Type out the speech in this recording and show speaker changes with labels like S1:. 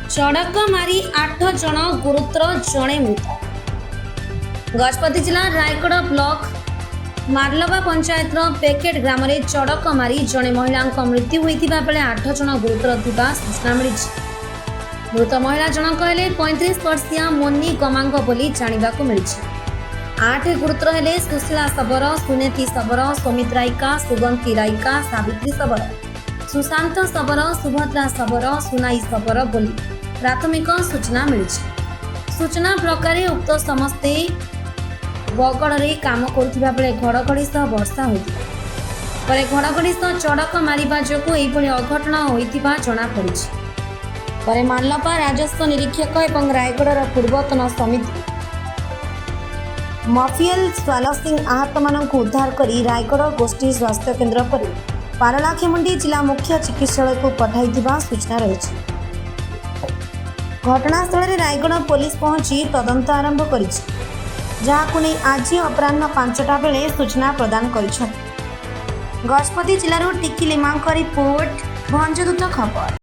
S1: चढ़क मारी 8 जन गुरुतर जड़े मृत। गजपति जिला रायगढ़ ब्लॉक मार्लवा पंचायत पैकेट ग्राम में चढ़क मारी जड़े महिला मृत्यु होता बेले 8 जन गुरुतर थिबा सूचना मिली। मृत महिला जनक हेले 35 वर्षीय मोनी गमांग बोली जानिबाकु मिली। 8 गुरुतर हेले सुशीला सबर, सुनेती सबर, सौमित रायका, सुगंती रायका, सावित्री सबर, सुशांत सबर, सुभद्रा सबर, सुनाई सबर बोली प्राथमिक सूचना मिली। सूचना प्रकार उक्त समस्ते बगड़े काम करुवा बेले घड़घड़ी सह वर्षा होता पर घड़घड़ी सह चढ़क मारिबा जोगु एभली अघटन होइतिबा जणा पड़िछि। पर मार्लवा राजस्व निरीक्षक एवं रायगढ़ पूर्वतन समिति मफियल स्वाल सिंह आहत मानक उद्धार करी रायगढ़ गोष्ठी स्वास्थ्य केन्द्र पर पारलाखेमुंडी जिला मुख्य चिकित्सालय को पठाइथिबा सूचना रही। घटनास्थल रायगढ़ पुलिस पहुंची तदंत आरंभ करिछि, जहाकु नै आज अपराह्न 5टा बेले सूचना प्रदान करिछथि। गजपति जिल्लार टिकिलिमांक रिपोर्ट भंजदूत खबर।